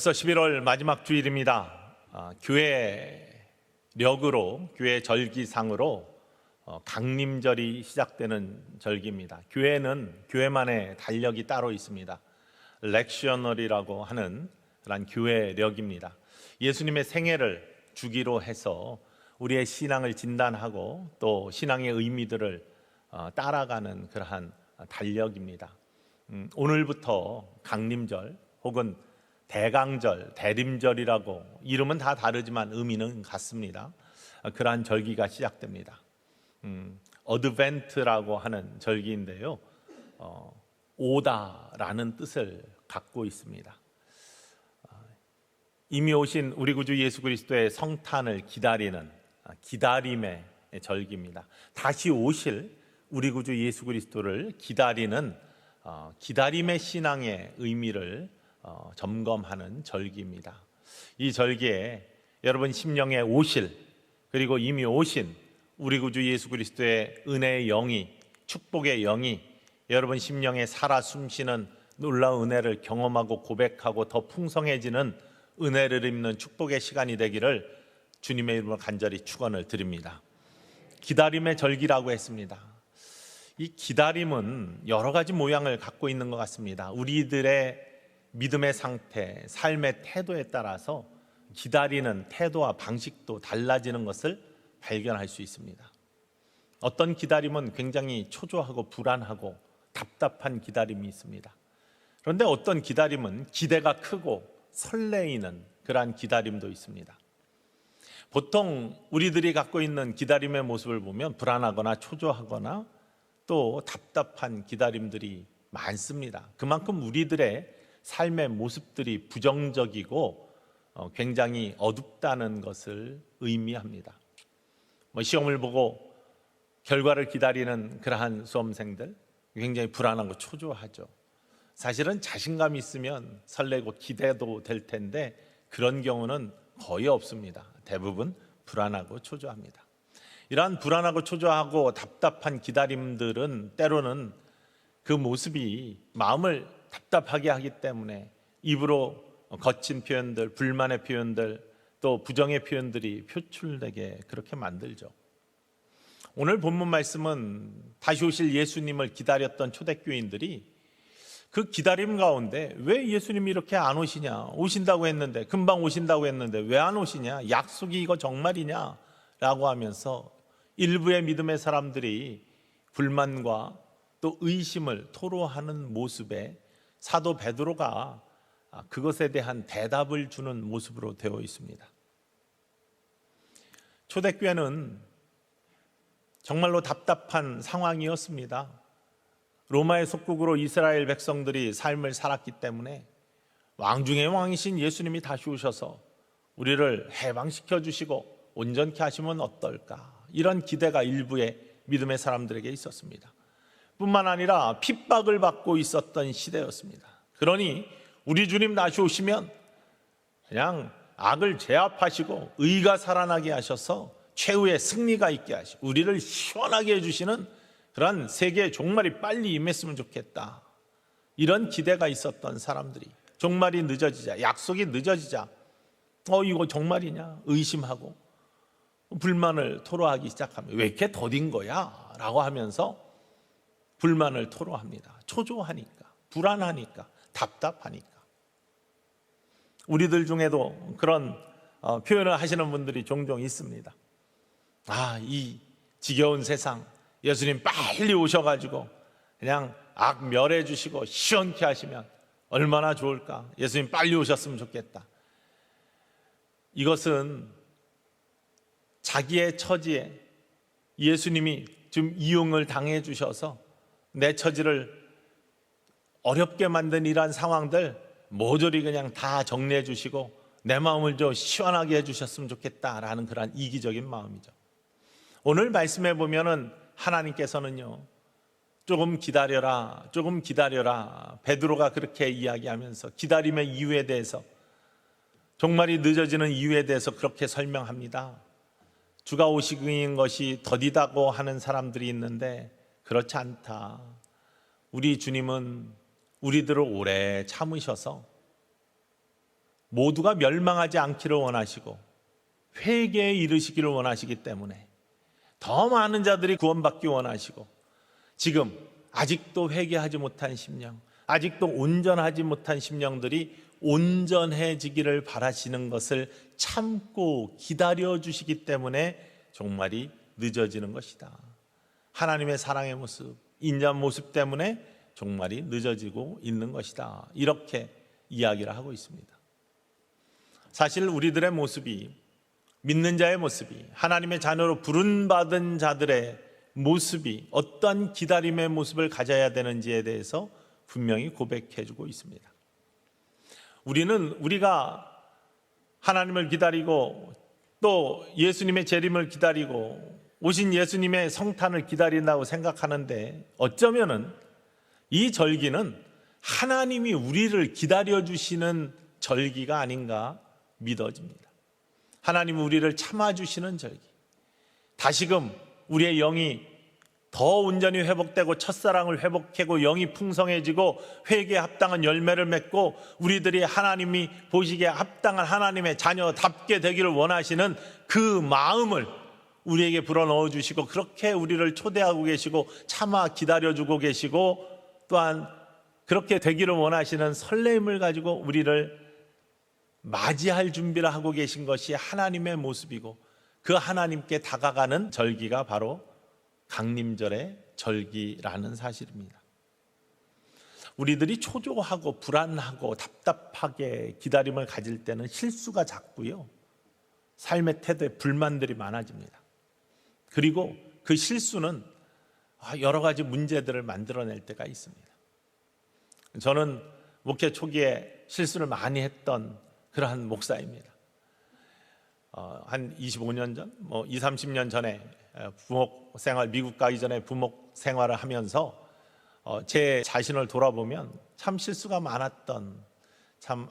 벌써 11월 마지막 주일입니다. 교회력으로, 교회 절기상으로 강림절이 시작되는 절기입니다. 교회는 교회만의 달력이 따로 있습니다. 렉셔널이라고 하는 그런 교회력입니다. 예수님의 생애를 주기로 해서 우리의 신앙을 진단하고 또 신앙의 의미들을 따라가는 그러한 달력입니다. 오늘부터 강림절 혹은 대강절, 대림절이라고 이름은 다 다르지만 의미는 같습니다. 그러한 절기가 시작됩니다. 어드벤트라고 하는 절기인데요, 오다라는 뜻을 갖고 있습니다. 이미 오신 우리 구주 예수 그리스도의 성탄을 기다리는 기다림의 절기입니다. 다시 오실 우리 구주 예수 그리스도를 기다리는 기다림의 신앙의 의미를 점검하는 절기입니다. 이 절기에 여러분 심령에 오실, 그리고 이미 오신 우리 구주 예수 그리스도의 은혜의 영이, 축복의 영이 여러분 심령에 살아 숨쉬는 놀라운 은혜를 경험하고 고백하고 더 풍성해지는 은혜를 입는 축복의 시간이 되기를 주님의 이름으로 간절히 축원을 드립니다. 기다림의 절기라고 했습니다. 이 기다림은 여러 가지 모양을 갖고 있는 것 같습니다. 우리들의 믿음의 상태, 삶의 태도에 따라서 기다리는 태도와 방식도 달라지는 것을 발견할 수 있습니다. 어떤 기다림은 굉장히 초조하고 불안하고 답답한 기다림이 있습니다. 그런데 어떤 기다림은 기대가 크고 설레이는 그러한 기다림도 있습니다. 보통 우리들이 갖고 있는 기다림의 모습을 보면 불안하거나 초조하거나 또 답답한 기다림들이 많습니다. 그만큼 우리들의 삶의 모습들이 부정적이고 굉장히 어둡다는 것을 의미합니다. 시험을 보고 결과를 기다리는 그러한 수험생들 굉장히 불안하고 초조하죠. 사실은 자신감이 있으면 설레고 기대도 될 텐데 그런 경우는 거의 없습니다. 대부분 불안하고 초조합니다. 이러한 불안하고 초조하고 답답한 기다림들은 때로는 그 모습이 마음을 답답하게 하기 때문에 입으로 거친 표현들, 불만의 표현들, 또 부정의 표현들이 표출되게 그렇게 만들죠. 오늘 본문 말씀은 다시 오실 예수님을 기다렸던 초대교인들이 그 기다림 가운데 왜 예수님이 이렇게 안 오시냐, 오신다고 했는데, 금방 오신다고 했는데 왜 안 오시냐, 약속이 이거 정말이냐 라고 하면서 일부의 믿음의 사람들이 불만과 또 의심을 토로하는 모습에 사도 베드로가 그것에 대한 대답을 주는 모습으로 되어 있습니다. 초대교회는 정말로 답답한 상황이었습니다. 로마의 속국으로 이스라엘 백성들이 삶을 살았기 때문에 왕 중의 왕이신 예수님이 다시 오셔서 우리를 해방시켜 주시고 온전케 하시면 어떨까, 이런 기대가 일부의 믿음의 사람들에게 있었습니다. 뿐만 아니라 핍박을 받고 있었던 시대였습니다. 그러니 우리 주님 다시 오시면 그냥 악을 제압하시고 의가 살아나게 하셔서 최후의 승리가 있게 하시고 우리를 시원하게 해주시는 그런 세계의 종말이 빨리 임했으면 좋겠다, 이런 기대가 있었던 사람들이 종말이 늦어지자, 약속이 늦어지자 이거 정말이냐 의심하고 불만을 토로하기 시작합니다. 왜 이렇게 더딘 거야? 라고 하면서 불만을 토로합니다. 초조하니까, 불안하니까, 답답하니까. 우리들 중에도 그런 표현을 하시는 분들이 종종 있습니다. 이 지겨운 세상, 예수님 빨리 오셔가지고 그냥 악 멸해 주시고 시원케 하시면 얼마나 좋을까, 예수님 빨리 오셨으면 좋겠다. 이것은 자기의 처지에 예수님이 좀 이용을 당해 주셔서 내 처지를 어렵게 만든 이러한 상황들 모조리 그냥 다 정리해 주시고 내 마음을 좀 시원하게 해주셨으면 좋겠다라는 그런 이기적인 마음이죠. 오늘 말씀해 보면은 하나님께서는요, 조금 기다려라, 조금 기다려라, 베드로가 그렇게 이야기하면서 기다림의 이유에 대해서, 종말이 늦어지는 이유에 대해서 그렇게 설명합니다. 주가 오시는 것이 더디다고 하는 사람들이 있는데 그렇지 않다. 우리 주님은 우리들을 오래 참으셔서 모두가 멸망하지 않기를 원하시고 회개에 이르시기를 원하시기 때문에 더 많은 자들이 구원받기 원하시고, 지금 아직도 회개하지 못한 심령, 아직도 온전하지 못한 심령들이 온전해지기를 바라시는 것을 참고 기다려 주시기 때문에 종말이 늦어지는 것이다. 하나님의 사랑의 모습, 인자한 모습 때문에 종말이 늦어지고 있는 것이다. 이렇게 이야기를 하고 있습니다. 사실 우리들의 모습이, 믿는 자의 모습이, 하나님의 자녀로 부름받은 자들의 모습이 어떠한 기다림의 모습을 가져야 되는지에 대해서 분명히 고백해 주고 있습니다. 우리가 하나님을 기다리고 또 예수님의 재림을 기다리고 오신 예수님의 성탄을 기다린다고 생각하는데, 어쩌면은 이 절기는 하나님이 우리를 기다려주시는 절기가 아닌가 믿어집니다. 하나님이 우리를 참아주시는 절기, 다시금 우리의 영이 더 온전히 회복되고 첫사랑을 회복하고 영이 풍성해지고 회개에 합당한 열매를 맺고 우리들이 하나님이 보시기에 합당한 하나님의 자녀답게 되기를 원하시는 그 마음을 우리에게 불어넣어 주시고, 그렇게 우리를 초대하고 계시고 참아 기다려주고 계시고, 또한 그렇게 되기를 원하시는 설레임을 가지고 우리를 맞이할 준비를 하고 계신 것이 하나님의 모습이고, 그 하나님께 다가가는 절기가 바로 강림절의 절기라는 사실입니다. 우리들이 초조하고 불안하고 답답하게 기다림을 가질 때는 실수가 잦고요, 삶의 태도에 불만들이 많아집니다. 그리고 그 실수는 여러 가지 문제들을 만들어낼 때가 있습니다. 저는 목회 초기에 실수를 많이 했던 그러한 목사입니다. 한 25년 전, 20, 30년 전에 부목 생활, 미국 가기 전에 부목 생활을 하면서 제 자신을 돌아보면 참 실수가 많았던, 참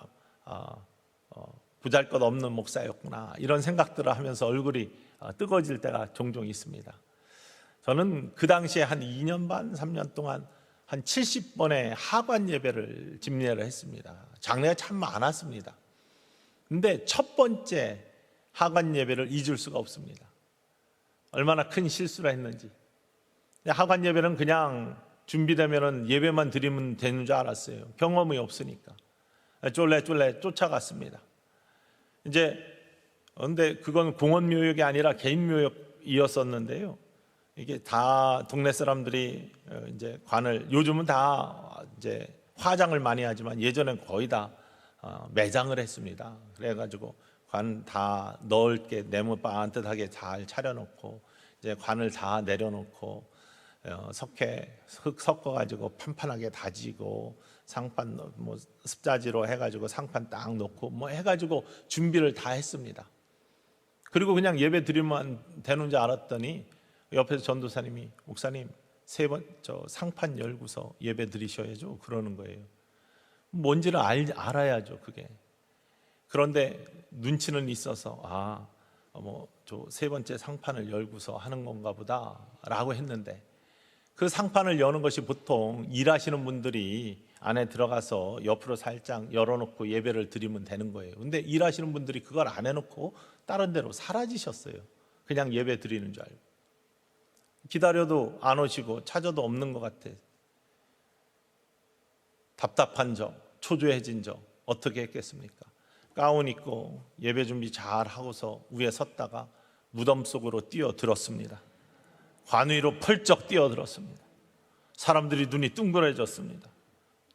보잘것없는 목사였구나, 이런 생각들을 하면서 얼굴이 뜨거워질 때가 종종 있습니다. 저는 그 당시에 한 2년 반, 3년 동안 한 70번의 하관 예배를 집례를 했습니다. 장례가 참 많았습니다. 근데 첫 번째 하관 예배를 잊을 수가 없습니다. 얼마나 큰 실수를 했는지. 하관 예배는 그냥 준비되면 예배만 드리면 되는 줄 알았어요. 경험이 없으니까 쫄래 쫓아갔습니다. 그런데 그건 공원 묘역이 아니라 개인 묘역이었었는데요. 이게 다 동네 사람들이 이제 관을, 요즘은 다 이제 화장을 많이 하지만 예전엔 거의 다 매장을 했습니다. 그래가지고 관 다 넓게 네모 반듯하게 잘 차려놓고 이제 관을 다 내려놓고 흙 섞어가지고 판판하게 다지고 상판 습자지로 해가지고 상판 딱 놓고 해가지고 준비를 다 했습니다. 그리고 그냥 예배 드리면 되는 줄 알았더니 옆에서 전도사님이, 목사님 저 상판 열고서 예배 드리셔야죠, 그러는 거예요. 뭔지를 알아야죠, 그게. 그런데 눈치는 있어서 저 세 번째 상판을 열고서 하는 건가 보다라고 했는데, 그 상판을 여는 것이 보통 일하시는 분들이 안에 들어가서 옆으로 살짝 열어놓고 예배를 드리면 되는 거예요. 근데 일하시는 분들이 그걸 안 해놓고 다른 데로 사라지셨어요. 그냥 예배 드리는 줄 알고. 기다려도 안 오시고 찾아도 없는 것 같아. 답답한 저, 초조해진 저 어떻게 했겠습니까? 가운 입고 예배 준비 잘 하고서 위에 섰다가 무덤 속으로 뛰어들었습니다. 관 위로 펄쩍 뛰어들었습니다. 사람들이 눈이 둥그레졌습니다.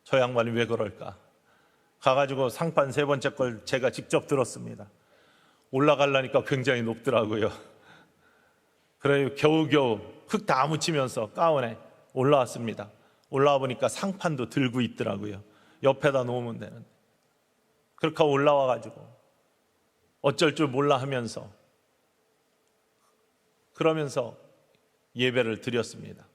저 양반이 왜 그럴까? 가가지고 상판 세 번째 걸 제가 직접 들었습니다. 올라가려니까 굉장히 높더라고요. 그래요, 겨우겨우 흙 다 묻히면서 가운에 올라왔습니다. 올라와 보니까 상판도 들고 있더라고요. 옆에다 놓으면 되는데. 그렇게 올라와가지고 어쩔 줄 몰라 하면서 그러면서 예배를 드렸습니다.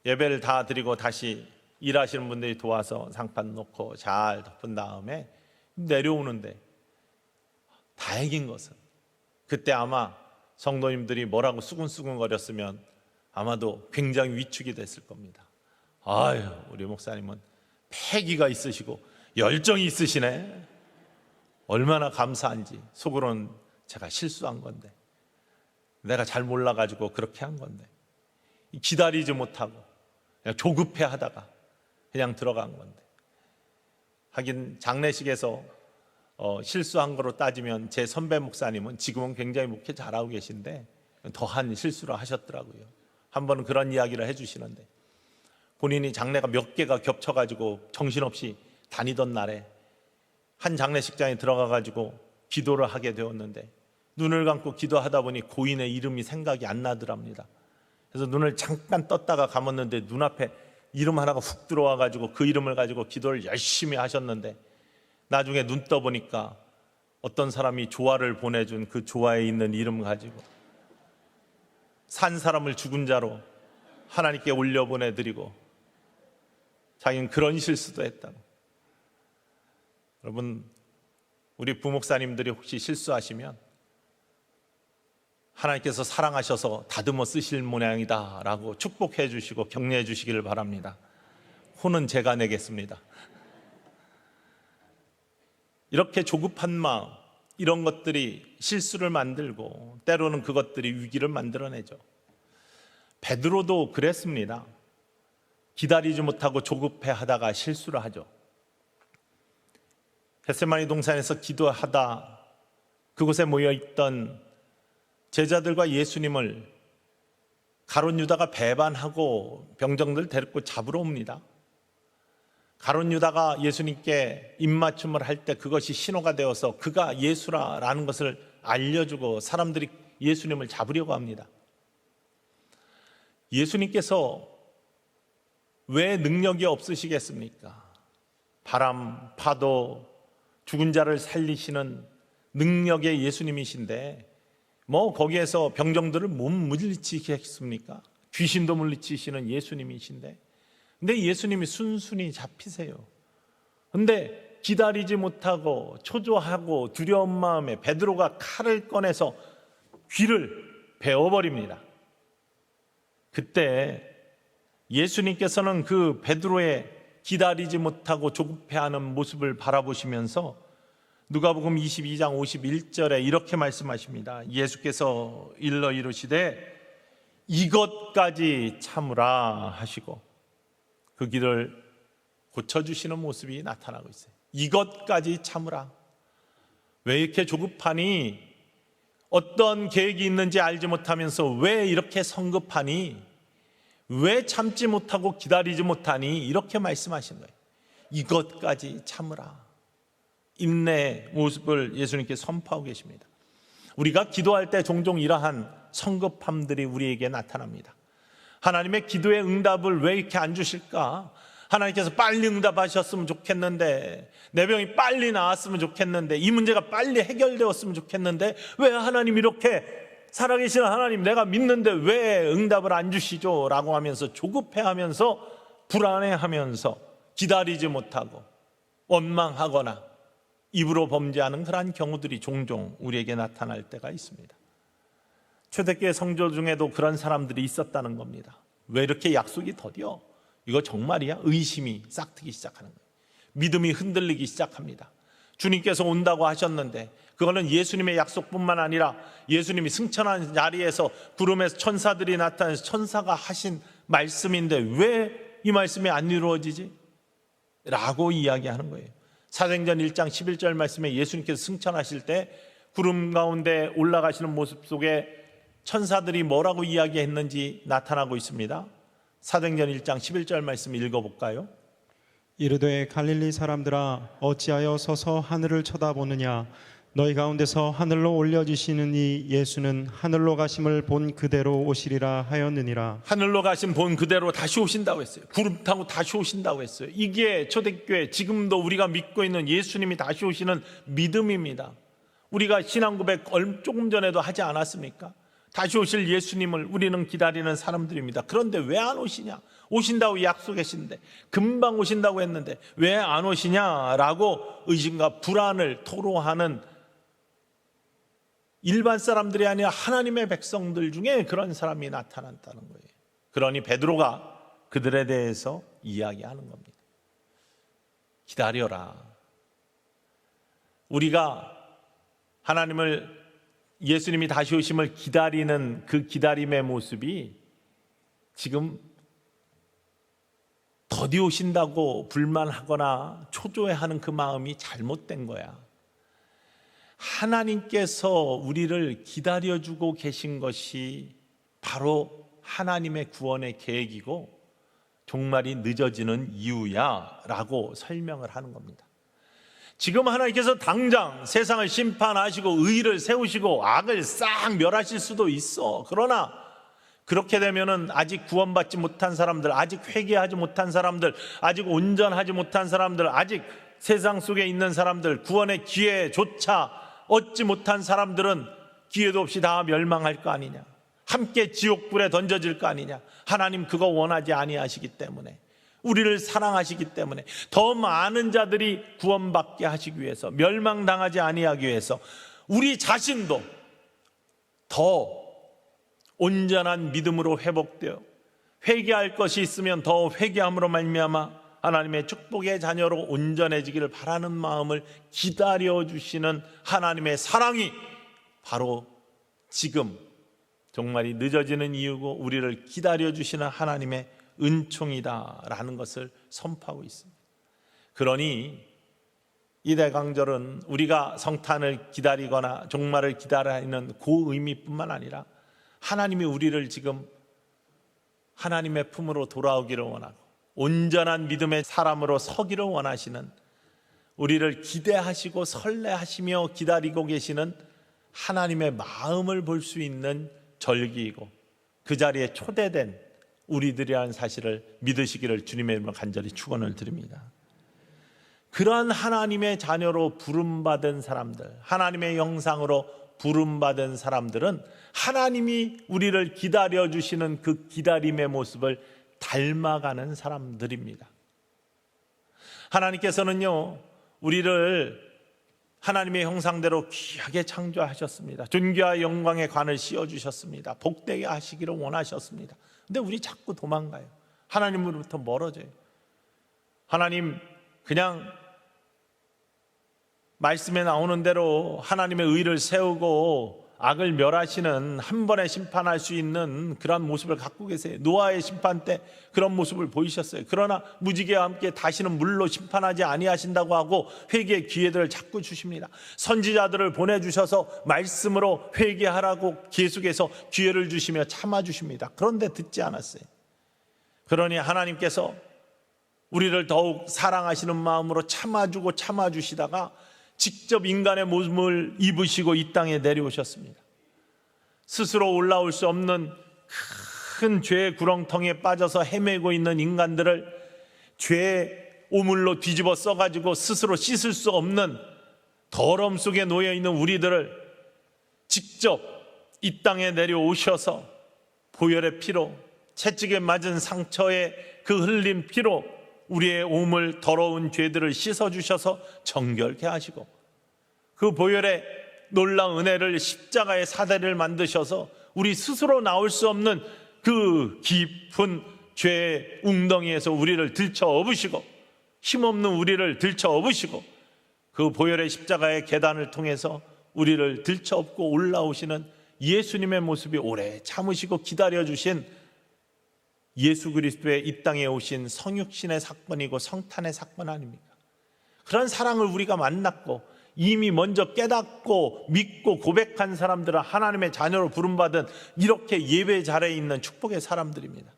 예배를 다 드리고 다시 일하시는 분들이 도와서 상판 놓고 잘 덮은 다음에 내려오는데, 다행인 것은 그때 아마 성도님들이 뭐라고 수근수근 거렸으면 아마도 굉장히 위축이 됐을 겁니다. 아유, 우리 목사님은 패기가 있으시고 열정이 있으시네. 얼마나 감사한지. 속으로는 제가 실수한 건데, 내가 잘 몰라가지고 그렇게 한 건데, 기다리지 못하고 그냥 조급해 하다가 그냥 들어간 건데. 하긴 장례식에서 실수한 거로 따지면 제 선배 목사님은 지금은 굉장히 목회 잘하고 계신데 더한 실수를 하셨더라고요. 한 번은 그런 이야기를 해주시는데, 본인이 장례가 몇 개가 겹쳐가지고 정신없이 다니던 날에 한 장례식장에 들어가가지고 기도를 하게 되었는데, 눈을 감고 기도하다 보니 고인의 이름이 생각이 안 나더랍니다. 그래서 눈을 잠깐 떴다가 감았는데 눈앞에 이름 하나가 훅 들어와가지고 그 이름을 가지고 기도를 열심히 하셨는데, 나중에 눈 떠보니까 어떤 사람이 조화를 보내준 그 조화에 있는 이름 가지고 산 사람을 죽은 자로 하나님께 올려보내드리고, 자기는 그런 실수도 했다고. 여러분, 우리 부목사님들이 혹시 실수하시면 하나님께서 사랑하셔서 다듬어 쓰실 모양이다 라고 축복해 주시고 격려해 주시기를 바랍니다. 혼은 제가 내겠습니다. 이렇게 조급한 마음, 이런 것들이 실수를 만들고 때로는 그것들이 위기를 만들어내죠. 베드로도 그랬습니다. 기다리지 못하고 조급해 하다가 실수를 하죠. 겟세마네 동산에서 기도하다 그곳에 모여있던 제자들과 예수님을 가룟 유다가 배반하고 병정들 데리고 잡으러 옵니다. 가룟 유다가 예수님께 입맞춤을 할 때 그것이 신호가 되어서 그가 예수라는 것을 알려주고 사람들이 예수님을 잡으려고 합니다. 예수님께서 왜 능력이 없으시겠습니까? 바람, 파도, 죽은 자를 살리시는 능력의 예수님이신데 거기에서 병정들을 못 물리치겠습니까? 귀신도 물리치시는 예수님이신데, 근데 예수님이 순순히 잡히세요. 근데 기다리지 못하고 초조하고 두려운 마음에 베드로가 칼을 꺼내서 귀를 베어버립니다. 그때 예수님께서는 그 베드로의 기다리지 못하고 조급해하는 모습을 바라보시면서 누가복음 22장 51절에 이렇게 말씀하십니다. 예수께서 일러 이르시되 이것까지 참으라 하시고 그 길을 고쳐주시는 모습이 나타나고 있어요. 이것까지 참으라. 왜 이렇게 조급하니? 어떤 계획이 있는지 알지 못하면서 왜 이렇게 성급하니? 왜 참지 못하고 기다리지 못하니? 이렇게 말씀하신 거예요. 이것까지 참으라. 인내의 모습을 예수님께 선포하고 계십니다. 우리가 기도할 때 종종 이러한 성급함들이 우리에게 나타납니다. 하나님의 기도의 응답을 왜 이렇게 안 주실까? 하나님께서 빨리 응답하셨으면 좋겠는데, 내 병이 빨리 나았으면 좋겠는데, 이 문제가 빨리 해결되었으면 좋겠는데, 왜 하나님 이렇게 살아계신 하나님 내가 믿는데 왜 응답을 안 주시죠? 라고 하면서 조급해하면서 불안해하면서 기다리지 못하고 원망하거나 입으로 범죄하는 그러한 경우들이 종종 우리에게 나타날 때가 있습니다. 초대교회 성도 중에도 그런 사람들이 있었다는 겁니다. 왜 이렇게 약속이 더뎌? 이거 정말이야? 의심이 싹트기 시작하는 거예요. 믿음이 흔들리기 시작합니다. 주님께서 온다고 하셨는데 그거는 예수님의 약속뿐만 아니라 예수님이 승천한 자리에서 구름에서 천사들이 나타나서 천사가 하신 말씀인데 왜 이 말씀이 안 이루어지지? 라고 이야기하는 거예요. 사도행전 1장 11절 말씀에 예수님께서 승천하실 때 구름 가운데 올라가시는 모습 속에 천사들이 뭐라고 이야기했는지 나타나고 있습니다. 사도행전 1장 11절 말씀 읽어볼까요? 이르되 갈릴리 사람들아 어찌하여 서서 하늘을 쳐다보느냐? 너희 가운데서 하늘로 올려지시는 이 예수는 하늘로 가심을 본 그대로 오시리라 하였느니라. 하늘로 가신 본 그대로 다시 오신다고 했어요. 구름 타고 다시 오신다고 했어요. 이게 초대교회 지금도 우리가 믿고 있는 예수님이 다시 오시는 믿음입니다. 우리가 신앙 고백 조금 전에도 하지 않았습니까? 다시 오실 예수님을 우리는 기다리는 사람들입니다. 그런데 왜 안 오시냐? 오신다고 약속하신데 금방 오신다고 했는데 왜 안 오시냐라고 의심과 불안을 토로하는 일반 사람들이 아니라 하나님의 백성들 중에 그런 사람이 나타났다는 거예요. 그러니 베드로가 그들에 대해서 이야기하는 겁니다. 기다려라. 우리가 하나님을, 예수님이 다시 오심을 기다리는 그 기다림의 모습이 지금 더디 오신다고 불만하거나 초조해하는 그 마음이 잘못된 거야. 하나님께서 우리를 기다려주고 계신 것이 바로 하나님의 구원의 계획이고 종말이 늦어지는 이유야 라고 설명을 하는 겁니다. 지금 하나님께서 당장 세상을 심판하시고 의를 세우시고 악을 싹 멸하실 수도 있어. 그러나 그렇게 되면은 아직 구원받지 못한 사람들, 아직 회개하지 못한 사람들, 아직 온전하지 못한 사람들, 아직 세상 속에 있는 사람들, 구원의 기회조차 얻지 못한 사람들은 기회도 없이 다 멸망할 거 아니냐, 함께 지옥불에 던져질 거 아니냐. 하나님 그거 원하지 아니하시기 때문에, 우리를 사랑하시기 때문에 더 많은 자들이 구원받게 하시기 위해서, 멸망당하지 아니하기 위해서 우리 자신도 더 온전한 믿음으로 회복되어 회개할 것이 있으면 더 회개함으로 말미암아 하나님의 축복의 자녀로 온전해지기를 바라는 마음을 기다려주시는 하나님의 사랑이 바로 지금 종말이 늦어지는 이유고 우리를 기다려주시는 하나님의 은총이다라는 것을 선포하고 있습니다. 그러니 이 대강절은 우리가 성탄을 기다리거나 종말을 기다리는 그 의미뿐만 아니라 하나님이 우리를 지금 하나님의 품으로 돌아오기를 원하고 온전한 믿음의 사람으로 서기를 원하시는, 우리를 기대하시고 설레하시며 기다리고 계시는 하나님의 마음을 볼 수 있는 절기이고 그 자리에 초대된 우리들이라는 사실을 믿으시기를 주님의 이름으로 간절히 축원을 드립니다. 그러한 하나님의 자녀로 부름받은 사람들, 하나님의 형상으로 부름받은 사람들은 하나님이 우리를 기다려주시는 그 기다림의 모습을 닮아가는 사람들입니다. 하나님께서는요, 우리를 하나님의 형상대로 귀하게 창조하셨습니다. 존귀와 영광의 관을 씌워주셨습니다. 복되게 하시기를 원하셨습니다. 근데 우리 자꾸 도망가요. 하나님으로부터 멀어져요. 하나님 그냥 말씀에 나오는 대로 하나님의 의를 세우고 악을 멸하시는, 한 번에 심판할 수 있는 그런 모습을 갖고 계세요. 노아의 심판 때 그런 모습을 보이셨어요. 그러나 무지개와 함께 다시는 물로 심판하지 아니하신다고 하고 회개의 기회들을 자꾸 주십니다. 선지자들을 보내주셔서 말씀으로 회개하라고 계속해서 기회를 주시며 참아주십니다. 그런데 듣지 않았어요. 그러니 하나님께서 우리를 더욱 사랑하시는 마음으로 참아주고 참아주시다가 직접 인간의 몸을 입으시고 이 땅에 내려오셨습니다. 스스로 올라올 수 없는 큰 죄의 구렁텅이에 빠져서 헤매고 있는 인간들을 죄의 오물로 뒤집어 써가지고 스스로 씻을 수 없는 더러움 속에 놓여있는 우리들을 직접 이 땅에 내려오셔서 보혈의 피로, 채찍에 맞은 상처에 그 흘린 피로 우리의 오물 더러운 죄들을 씻어주셔서 정결케 하시고 그 보혈의 놀라운 은혜를 십자가의 사대를 만드셔서 우리 스스로 나올 수 없는 그 깊은 죄의 웅덩이에서 우리를 들쳐 업으시고 힘없는 우리를 들쳐 업으시고 그 보혈의 십자가의 계단을 통해서 우리를 들쳐 업고 올라오시는 예수님의 모습이 오래 참으시고 기다려주신 예수 그리스도의 이 땅에 오신 성육신의 사건이고 성탄의 사건 아닙니까? 그런 사랑을 우리가 만났고 이미 먼저 깨닫고 믿고 고백한 사람들은 하나님의 자녀로 부름받은 이렇게 예배 자리에 있는 축복의 사람들입니다.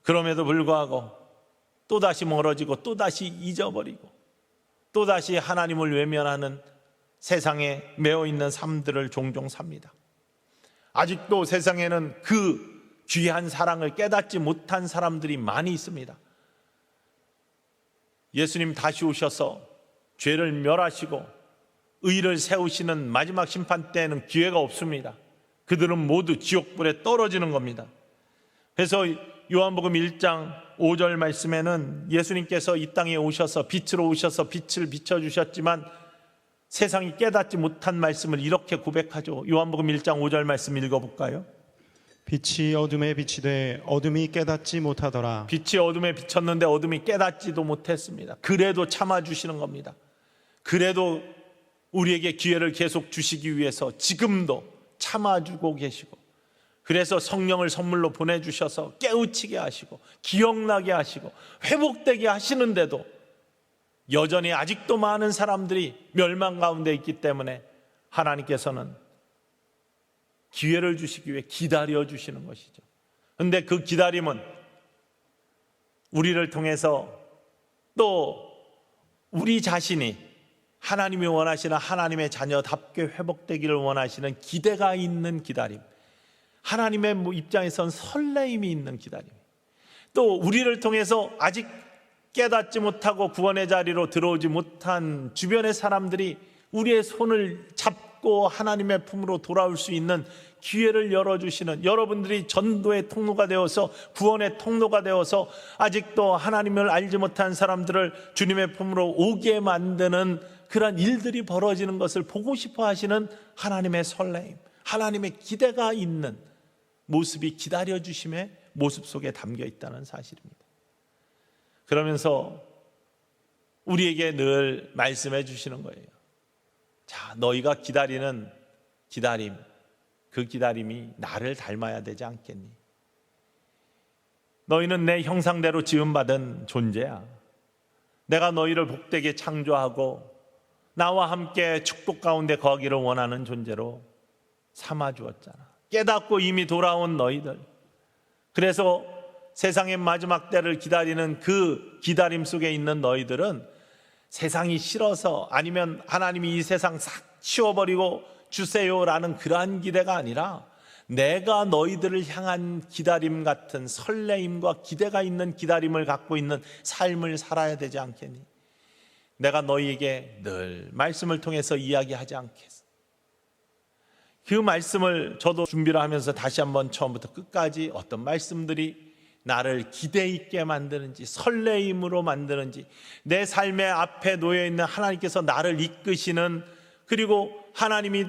그럼에도 불구하고 또다시 멀어지고 또다시 잊어버리고 또다시 하나님을 외면하는 세상에 매어있는 삶들을 종종 삽니다. 아직도 세상에는 그 귀한 사랑을 깨닫지 못한 사람들이 많이 있습니다. 예수님 다시 오셔서 죄를 멸하시고 의를 세우시는 마지막 심판 때에는 기회가 없습니다. 그들은 모두 지옥불에 떨어지는 겁니다. 그래서 요한복음 1장 5절 말씀에는 예수님께서 이 땅에 오셔서 빛으로 오셔서 빛을 비춰주셨지만 세상이 깨닫지 못한 말씀을 이렇게 고백하죠. 요한복음 1장 5절 말씀 읽어볼까요? 빛이 어둠에 빛이 돼 어둠이 깨닫지 못하더라. 빛이 어둠에 비쳤는데 어둠이 깨닫지도 못했습니다. 그래도 참아주시는 겁니다. 그래도 우리에게 기회를 계속 주시기 위해서 지금도 참아주고 계시고, 그래서 성령을 선물로 보내주셔서 깨우치게 하시고 기억나게 하시고 회복되게 하시는데도 여전히 아직도 많은 사람들이 멸망 가운데 있기 때문에 하나님께서는 기회를 주시기 위해 기다려 주시는 것이죠. 그런데 그 기다림은 우리를 통해서 또 우리 자신이 하나님이 원하시는 하나님의 자녀답게 회복되기를 원하시는 기대가 있는 기다림, 하나님의 입장에선 설레임이 있는 기다림, 또 우리를 통해서 아직 깨닫지 못하고 구원의 자리로 들어오지 못한 주변의 사람들이 우리의 손을 잡고 하나님의 품으로 돌아올 수 있는 기회를 열어주시는, 여러분들이 전도의 통로가 되어서 구원의 통로가 되어서 아직도 하나님을 알지 못한 사람들을 주님의 품으로 오게 만드는 그런 일들이 벌어지는 것을 보고 싶어 하시는 하나님의 설레임, 하나님의 기대가 있는 모습이 기다려주심의 모습 속에 담겨 있다는 사실입니다. 그러면서 우리에게 늘 말씀해 주시는 거예요. 자, 너희가 기다리는 기다림, 그 기다림이 나를 닮아야 되지 않겠니? 너희는 내 형상대로 지음받은 존재야. 내가 너희를 복되게 창조하고 나와 함께 축복 가운데 거하기를 원하는 존재로 삼아주었잖아. 깨닫고 이미 돌아온 너희들, 그래서 세상의 마지막 때를 기다리는 그 기다림 속에 있는 너희들은 세상이 싫어서, 아니면 하나님이 이 세상 싹 치워버리고 주세요라는 그러한 기대가 아니라 내가 너희들을 향한 기다림 같은 설레임과 기대가 있는 기다림을 갖고 있는 삶을 살아야 되지 않겠니? 내가 너희에게 늘 말씀을 통해서 이야기하지 않겠어? 그 말씀을 저도 준비를 하면서 다시 한번 처음부터 끝까지 어떤 말씀들이 나를 기대 있게 만드는지, 설레임으로 만드는지, 내 삶의 앞에 놓여있는 하나님께서 나를 이끄시는, 그리고 하나님이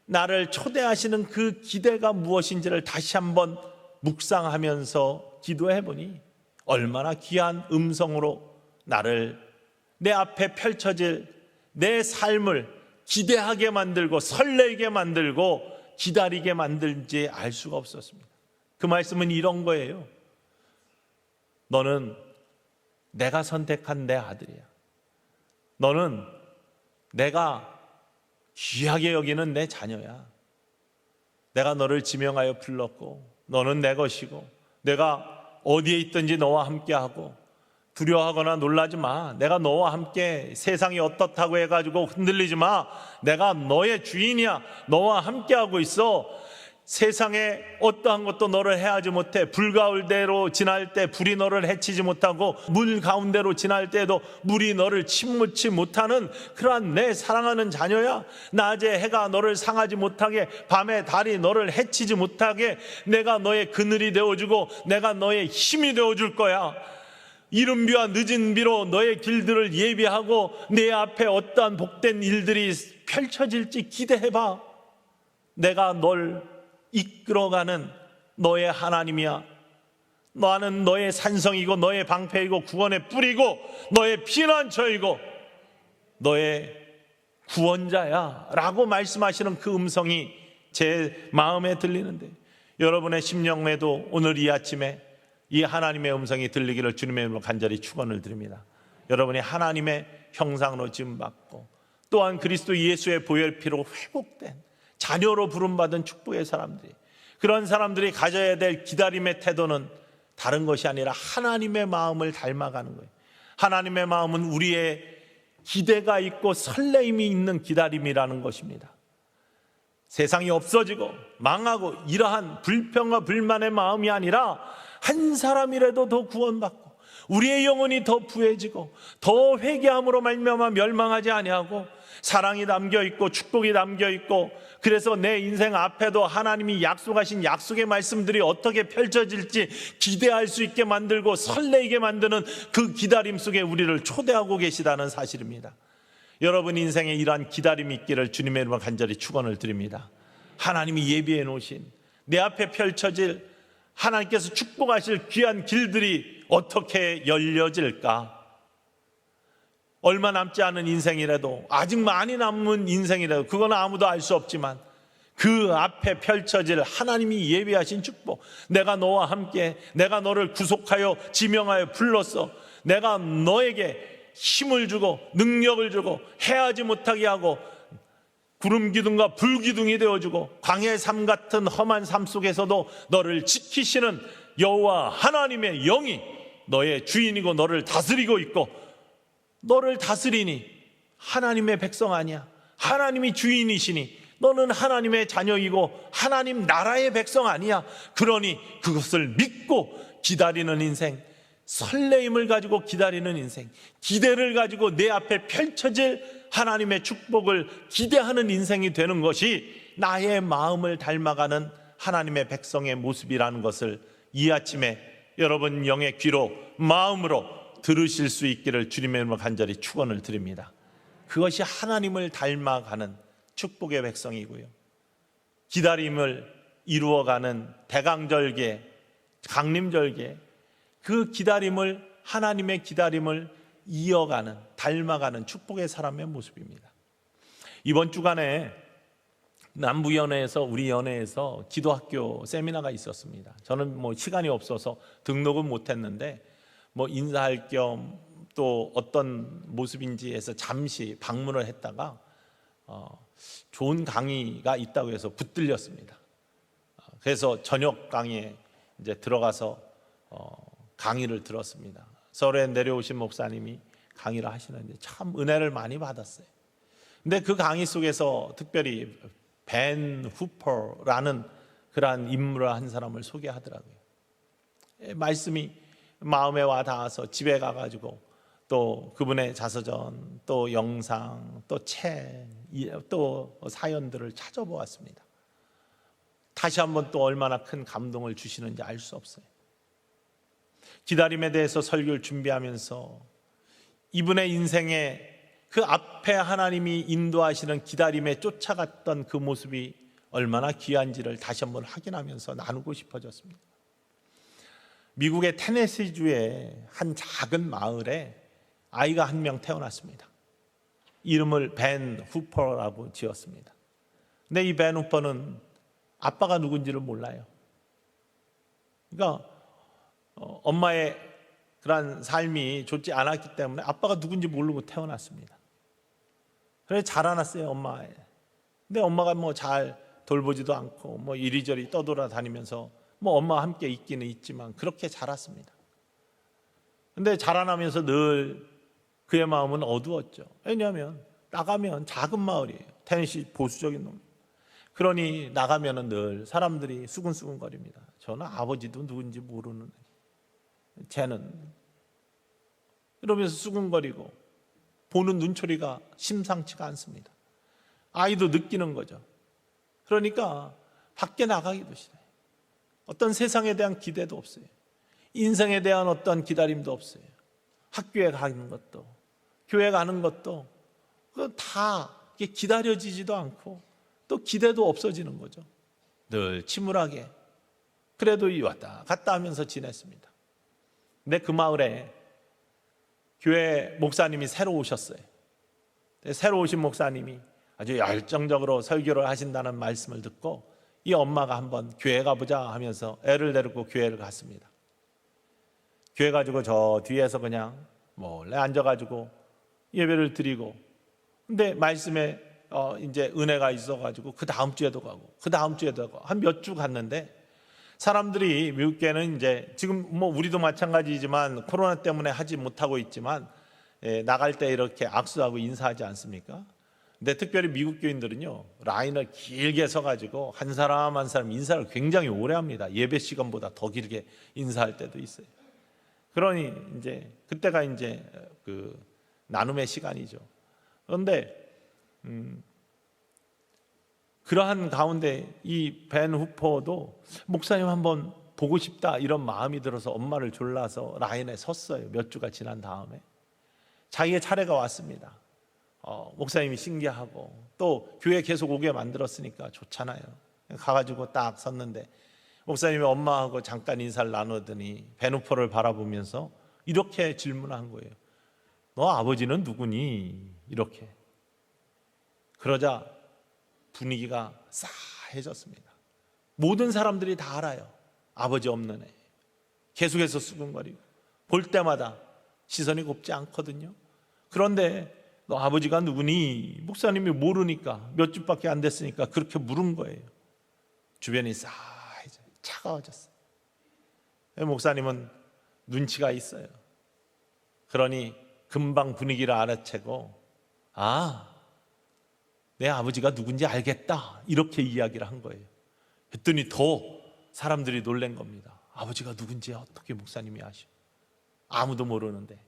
나를 초대하시는 그 기대가 무엇인지를 다시 한번 묵상하면서 기도해 보니 얼마나 귀한 음성으로 나를, 내 앞에 펼쳐질 내 삶을 기대하게 만들고 설레게 만들고 기다리게 만들지 알 수가 없었습니다. 그 말씀은 이런 거예요. 너는 내가 선택한 내 아들이야. 너는 내가 귀하게 여기는 내 자녀야. 내가 너를 지명하여 불렀고 너는 내 것이고, 내가 어디에 있든지 너와 함께하고 두려워하거나 놀라지 마. 내가 너와 함께, 세상이 어떻다고 해가지고 흔들리지 마. 내가 너의 주인이야. 너와 함께하고 있어. 세상에 어떠한 것도 너를 해하지 못해. 불 가운데로 지날 때 불이 너를 해치지 못하고, 물 가운데로 지날 때에도 물이 너를 침몰치 못하는 그러한 내 사랑하는 자녀야. 낮에 해가 너를 상하지 못하게, 밤에 달이 너를 해치지 못하게 내가 너의 그늘이 되어주고 내가 너의 힘이 되어줄 거야. 이른 비와 늦은 비로 너의 길들을 예비하고 내 앞에 어떠한 복된 일들이 펼쳐질지 기대해봐. 내가 널 이끌어가는 너의 하나님이야. 너는 너의 산성이고 너의 방패이고 구원의 뿌리고 너의 피난처이고 너의 구원자야 라고 말씀하시는 그 음성이 제 마음에 들리는데, 여러분의 심령에도 오늘 이 아침에 이 하나님의 음성이 들리기를 주님의 이름으로 간절히 축원을 드립니다. 여러분이 하나님의 형상으로 지음받고 또한 그리스도 예수의 보혈 피로 회복된 자녀로 부름받은 축복의 사람들이, 그런 사람들이 가져야 될 기다림의 태도는 다른 것이 아니라 하나님의 마음을 닮아가는 거예요. 하나님의 마음은 우리의 기대가 있고 설레임이 있는 기다림이라는 것입니다. 세상이 없어지고 망하고 이러한 불평과 불만의 마음이 아니라 한 사람이라도 더 구원받고 우리의 영혼이 더 부해지고 더 회개함으로 말미암아 멸망하지 아니하고 사랑이 담겨있고 축복이 담겨있고, 그래서 내 인생 앞에도 하나님이 약속하신 약속의 말씀들이 어떻게 펼쳐질지 기대할 수 있게 만들고 설레게 만드는 그 기다림 속에 우리를 초대하고 계시다는 사실입니다. 여러분 인생에 이러한 기다림이 있기를 주님의 이름으로 간절히 축원을 드립니다. 하나님이 예비해 놓으신 내 앞에 펼쳐질, 하나님께서 축복하실 귀한 길들이 어떻게 열려질까? 얼마 남지 않은 인생이라도, 아직 많이 남은 인생이라도, 그건 아무도 알 수 없지만 그 앞에 펼쳐질 하나님이 예비하신 축복, 내가 너와 함께, 내가 너를 구속하여 지명하여 불렀어, 내가 너에게 힘을 주고 능력을 주고 해하지 못하게 하고 구름 기둥과 불 기둥이 되어주고 광야의 삶 같은 험한 삶 속에서도 너를 지키시는 여호와 하나님의 영이 너의 주인이고 너를 다스리고 있고, 너를 다스리니 하나님의 백성 아니야. 하나님이 주인이시니 너는 하나님의 자녀이고 하나님 나라의 백성 아니야. 그러니 그것을 믿고 기다리는 인생, 설레임을 가지고 기다리는 인생, 기대를 가지고 내 앞에 펼쳐질 하나님의 축복을 기대하는 인생이 되는 것이 나의 마음을 닮아가는 하나님의 백성의 모습이라는 것을 이 아침에 여러분 영의 귀로 마음으로 들으실 수 있기를 주님의 이름으로 간절히 축원을 드립니다. 그것이 하나님을 닮아가는 축복의 백성이고요, 기다림을 이루어가는 대강절개, 강림절개, 그 기다림을, 하나님의 기다림을 이어가는, 닮아가는 축복의 사람의 모습입니다. 이번 주간에 남부연회에서, 우리 연회에서 기도학교 세미나가 있었습니다. 저는 시간이 없어서 등록은 못했는데 인사할 겸 또 어떤 모습인지 해서 잠시 방문을 했다가 좋은 강의가 있다고 해서 붙들렸습니다. 그래서 저녁 강의에 이제 들어가서 강의를 들었습니다. 서울에 내려오신 목사님이 강의를 하시는데 참 은혜를 많이 받았어요. 근데 그 강의 속에서 특별히 벤 후퍼라는 그러한 인물을 한 사람을 소개하더라고요. 말씀이 마음에 와 닿아서 집에 가가지고 또 그분의 자서전, 또 영상, 또 책, 또 사연들을 찾아보았습니다. 다시 한번 또 얼마나 큰 감동을 주시는지 알 수 없어요. 기다림에 대해서 설교를 준비하면서 이분의 인생에 그 앞에 하나님이 인도하시는 기다림에 쫓아갔던 그 모습이 얼마나 귀한지를 다시 한번 확인하면서 나누고 싶어졌습니다. 미국의 테네시주의 한 작은 마을에 아이가 한 명 태어났습니다. 이름을 벤 후퍼라고 지었습니다. 근데 이 벤 후퍼는 아빠가 누군지를 몰라요. 그러니까 엄마의 그런 삶이 좋지 않았기 때문에 아빠가 누군지 모르고 태어났습니다. 그래서 자라났어요, 엄마에. 근데 엄마가 잘 돌보지도 않고 이리저리 떠돌아다니면서 엄마와 함께 있기는 있지만 그렇게 자랐습니다. 근데 자라나면서 늘 그의 마음은 어두웠죠. 왜냐하면 나가면 작은 마을이에요. 테네시 보수적인 놈. 그러니 나가면은 늘 사람들이 수근수근거립니다. 저는 아버지도 누군지 모르는, 쟤는 이러면서 수근거리고 보는 눈초리가 심상치가 않습니다. 아이도 느끼는 거죠. 그러니까 밖에 나가기도 싫어요. 어떤 세상에 대한 기대도 없어요. 인생에 대한 어떤 기다림도 없어요. 학교에 가는 것도, 교회 가는 것도 다 기다려지지도 않고 또 기대도 없어지는 거죠. 늘 침울하게 그래도 왔다 갔다 하면서 지냈습니다. 근데 그 마을에 교회 목사님이 새로 오셨어요. 새로 오신 목사님이 아주 열정적으로 설교를 하신다는 말씀을 듣고 이 엄마가 한번 교회 가보자 하면서 애를 데리고 교회를 갔습니다. 교회 가지고 저 뒤에서 그냥 몰래 앉아가지고 예배를 드리고, 근데 말씀에 이제 은혜가 있어가지고 그 다음 주에도 가고 그 다음 주에도 가고 한 몇 주 갔는데, 사람들이 미국계는 이제 지금 우리도 마찬가지지만 코로나 때문에 하지 못하고 있지만 나갈 때 이렇게 악수하고 인사하지 않습니까? 근데 특별히 미국 교인들은요, 라인을 길게 서가지고 한 사람 한 사람 인사를 굉장히 오래 합니다. 예배 시간보다 더 길게 인사할 때도 있어요. 그러니 이제 그때가 이제 그 나눔의 시간이죠. 그런데 그러한 가운데 이 벤 후퍼도 목사님 한번 보고 싶다 이런 마음이 들어서 엄마를 졸라서 라인에 섰어요. 몇 주가 지난 다음에 자기의 차례가 왔습니다. 목사님이 신기하고 또 교회 계속 오게 만들었으니까 좋잖아요. 가가지고 딱 섰는데 목사님이 엄마하고 잠깐 인사를 나누더니 벤 후퍼를 바라보면서 이렇게 질문한 거예요. 너 아버지는 누구니? 이렇게. 그러자 분위기가 싸해졌습니다. 모든 사람들이 다 알아요. 아버지 없는 애. 계속해서 수근거리고 볼 때마다 시선이 곱지 않거든요. 그런데 너 아버지가 누구니? 목사님이 모르니까, 몇 주밖에 안 됐으니까 그렇게 물은 거예요. 주변이 싸해져 차가워졌어요. 목사님은 눈치가 있어요. 그러니 금방 분위기를 알아채고, 내 아버지가 누군지 알겠다, 이렇게 이야기를 한 거예요. 했더니 더 사람들이 놀란 겁니다. 아버지가 누군지 어떻게 목사님이 아셔? 아무도 모르는데,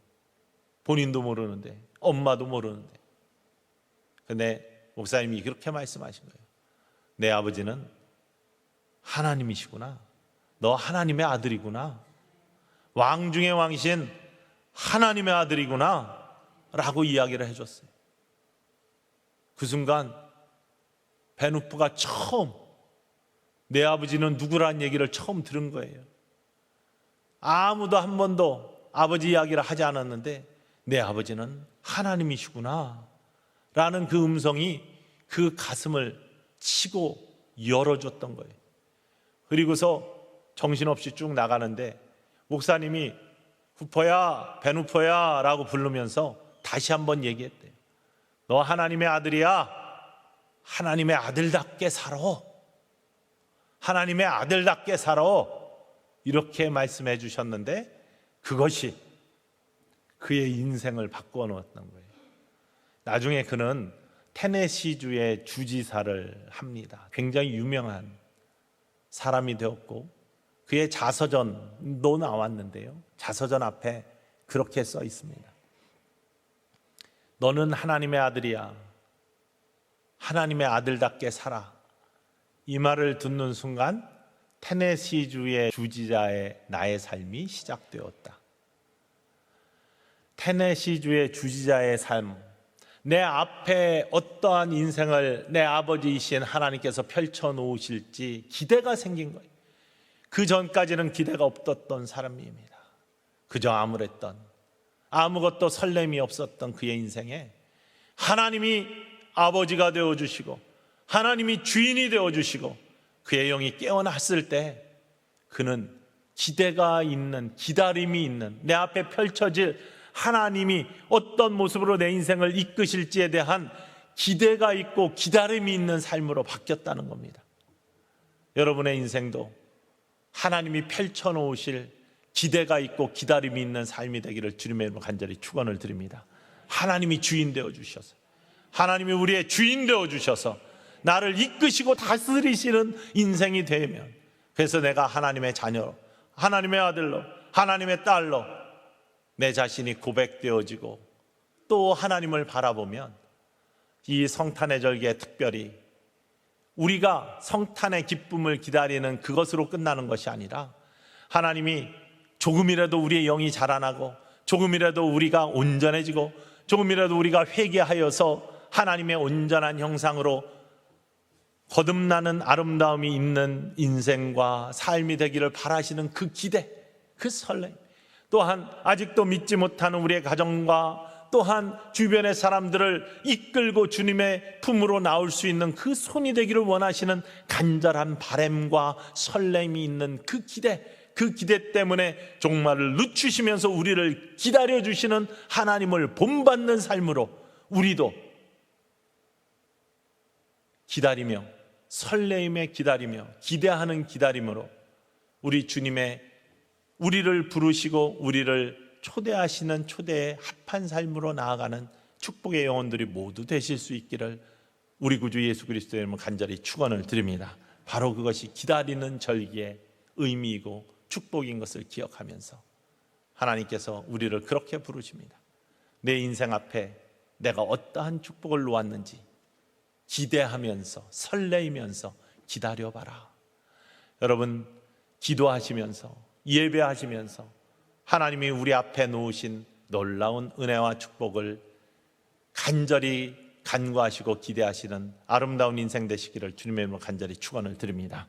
본인도 모르는데, 엄마도 모르는데. 근데 목사님이 그렇게 말씀하신 거예요. 내 아버지는 하나님이시구나. 너 하나님의 아들이구나. 왕 중의 왕이신 하나님의 아들이구나 라고 이야기를 해줬어요. 그 순간 베누프가 처음 내 아버지는 누구란 얘기를 처음 들은 거예요. 아무도 한 번도 아버지 이야기를 하지 않았는데 내 아버지는 하나님이시구나 라는 그 음성이 그 가슴을 치고 열어줬던 거예요. 그리고서 정신없이 쭉 나가는데 목사님이 후퍼야, 베누퍼야 라고 부르면서 다시 한번 얘기했대요. 너 하나님의 아들이야. 하나님의 아들답게 살아. 하나님의 아들답게 살아. 이렇게 말씀해 주셨는데 그것이 그의 인생을 바꾸어 놓았던 거예요. 나중에 그는 테네시주의 주지사를 합니다. 굉장히 유명한 사람이 되었고 그의 자서전도 나왔는데요. 자서전 앞에 그렇게 써 있습니다. 너는 하나님의 아들이야. 하나님의 아들답게 살아. 이 말을 듣는 순간 테네시주의 주지자의 나의 삶이 시작되었다. 테네시주의 주지자의 삶, 내 앞에 어떠한 인생을 내 아버지이신 하나님께서 펼쳐놓으실지 기대가 생긴 거예요. 그 전까지는 기대가 없었던 사람입니다. 그저 암울했던, 아무것도 설렘이 없었던 그의 인생에 하나님이 아버지가 되어주시고 하나님이 주인이 되어주시고 그의 영이 깨어났을 때 그는 기대가 있는, 기다림이 있는, 내 앞에 펼쳐질 하나님이 어떤 모습으로 내 인생을 이끄실지에 대한 기대가 있고 기다림이 있는 삶으로 바뀌었다는 겁니다. 여러분의 인생도 하나님이 펼쳐놓으실 기대가 있고 기다림이 있는 삶이 되기를 주님의 이름으로 간절히 축원을 드립니다. 하나님이 주인 되어주셔서, 하나님이 우리의 주인 되어주셔서 나를 이끄시고 다스리시는 인생이 되면, 그래서 내가 하나님의 자녀로, 하나님의 아들로, 하나님의 딸로 내 자신이 고백되어지고 또 하나님을 바라보면 이 성탄의 절기에 특별히 우리가 성탄의 기쁨을 기다리는 그것으로 끝나는 것이 아니라 하나님이 조금이라도 우리의 영이 자라나고 조금이라도 우리가 온전해지고 조금이라도 우리가 회개하여서 하나님의 온전한 형상으로 거듭나는 아름다움이 있는 인생과 삶이 되기를 바라시는 그 기대, 그 설렘, 또한 아직도 믿지 못하는 우리의 가정과 또한 주변의 사람들을 이끌고 주님의 품으로 나올 수 있는 그 손이 되기를 원하시는 간절한 바람과 설렘이 있는 그 기대, 그 기대 때문에 종말을 늦추시면서 우리를 기다려주시는 하나님을 본받는 삶으로 우리도 기다리며 설레임에 기다리며 기대하는 기다림으로 우리 주님의 우리를 부르시고 우리를 초대하시는 초대의 합한 삶으로 나아가는 축복의 영혼들이 모두 되실 수 있기를 우리 구주 예수 그리스도의 이름으로 간절히 축원을 드립니다. 바로 그것이 기다리는 절기의 의미이고 축복인 것을 기억하면서 하나님께서 우리를 그렇게 부르십니다. 내 인생 앞에 내가 어떠한 축복을 놓았는지 기대하면서 설레이면서 기다려봐라. 여러분, 기도하시면서 예배하시면서 하나님이 우리 앞에 놓으신 놀라운 은혜와 축복을 간절히 간구하시고 기대하시는 아름다운 인생 되시기를 주님의 이름으로 간절히 축원을 드립니다.